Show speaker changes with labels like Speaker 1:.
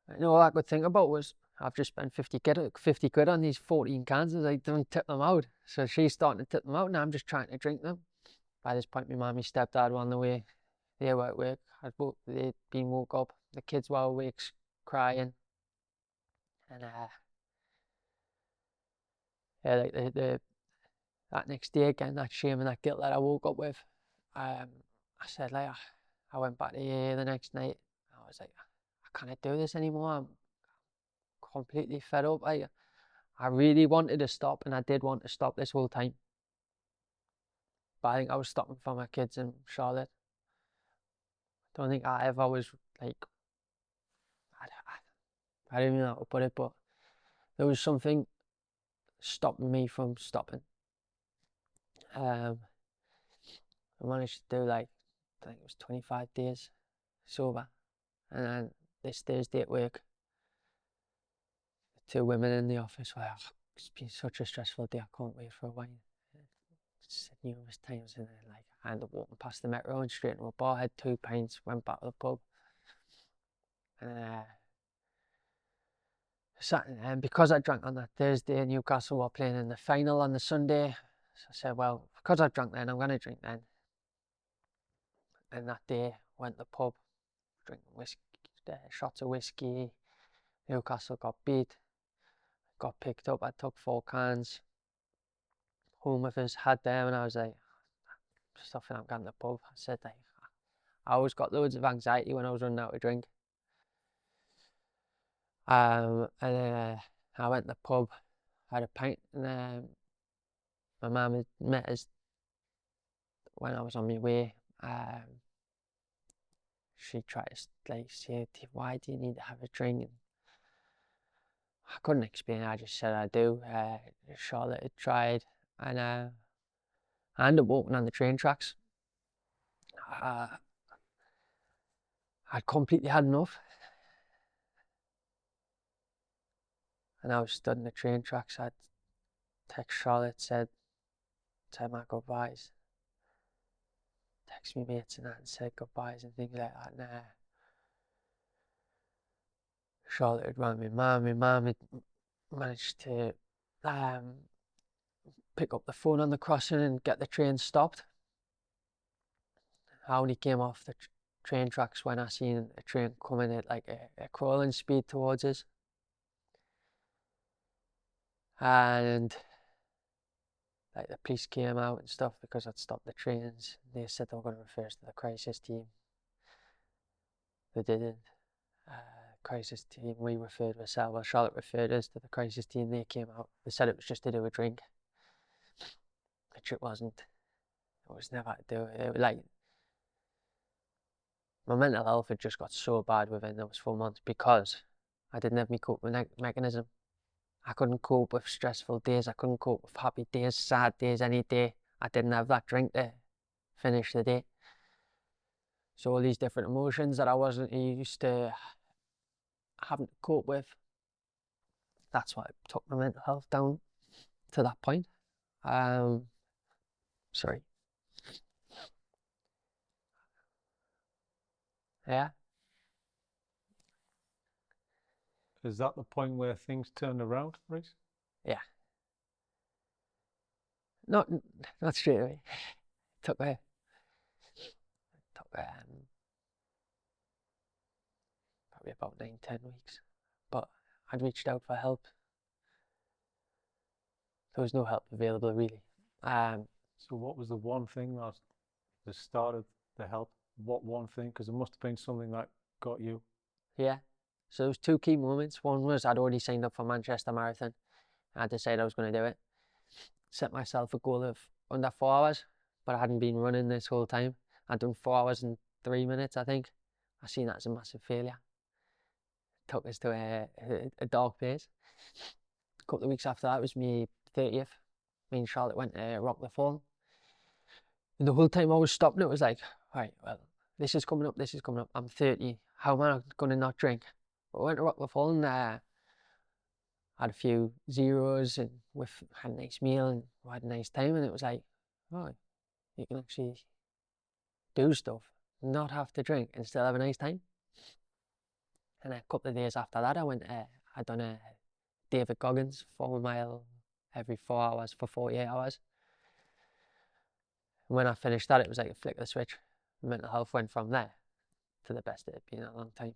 Speaker 1: And all I could think about was, I've just spent 50 quid on these 14 cans. I was like, don't tip them out. So she's starting to tip them out, and I'm just trying to drink them. By this point, my mum and my stepdad were on the way. They were at work. They'd been woke up. The kids were awake, crying. And yeah, like that next day again, that shame and that guilt that I woke up with. I said, like, I went back to AA the next night. I was like, I can't do this anymore. I'm completely fed up. I really wanted to stop, and I did want to stop this whole time. But I think I was stopping for my kids and Charlotte. I don't think I ever was like, I don't even know how to put it, but there was something stopping me from stopping. I managed to do, like, I think it was 25 days sober. And then this Thursday at work, the two women in the office were like, oh, it's been such a stressful day, I can't wait for a wine. Said numerous times, and then, like, I ended up walking past the Metro and straight into a bar, had 2 pints, went back to the pub, and sat in there. And because I drank on that Thursday, Newcastle were playing in the final on the Sunday, so I said, well, because I drank then, I'm going to drink then. And that day, went to the pub, drinking whiskey, shots of whiskey. Newcastle got beat, got picked up. I took 4 cans home with us, had them, and I was like, stuff, I'm going to the pub. I said, like, I always got loads of anxiety when I was running out of drink. And then I went to the pub, had a pint, and my mum had met us when I was on my way. She tried to, like, say, why do you need to have a drink? And I couldn't explain it, I just said I do. Charlotte had tried, and I ended up walking on the train tracks. I'd completely had enough. And I was stood in the train tracks. I'd text Charlotte, said my goodbyes. Text me mates and that and said goodbyes and things like that. And Charlotte had rang my mum. My mum had managed to pick up the phone on the crossing and get the train stopped. I only came off the train tracks when I seen a train coming at, like, a crawling speed towards us. And, like, the police came out and stuff because I'd stopped the trains. They said they were going to refer us to the crisis team. They didn't. Crisis team, we referred ourselves, well, Charlotte referred us to the crisis team. They came out. They said it was just to do a drink, which it wasn't. It was never to do it. It was like, my mental health had just got so bad within those 4 months because I didn't have my coping mechanism. I couldn't cope with stressful days. I couldn't cope with happy days, sad days, any day. I didn't have that drink to finish the day. So all these different emotions that I wasn't used to having to cope with, that's what took my mental health down to that point. Sorry. Yeah.
Speaker 2: Is that the point where things turned around, Reece?
Speaker 1: Yeah. Not straight away. Took probably about 9-10 weeks, but I'd reached out for help. There was no help available, really.
Speaker 2: So what was the one thing that started the help? What one thing? Because it must have been something that got you.
Speaker 1: Yeah. So there was 2 key moments. One was I'd already signed up for Manchester Marathon. I decided I was going to do it. Set myself a goal of under 4 hours, but I hadn't been running this whole time. I'd done 4 hours and 3 minutes, I think. I seen that as a massive failure. It took us to a dark place. A couple of weeks after that was my 30th. Me and Charlotte went to Rock the Fall. And the whole time I was stopping, it was like, right, well, this is coming up, I'm 30. How am I going to not drink? But I went to Rock the Fall and had a few zeros and had a nice meal and had a nice time. And it was like, oh, you can actually do stuff, not have to drink and still have a nice time. And a couple of days after that, I done a David Goggins 4 mile every 4 hours for 48 hours. And when I finished that, it was like a flick of the switch. Mental health went from there to the best it had been in a long time.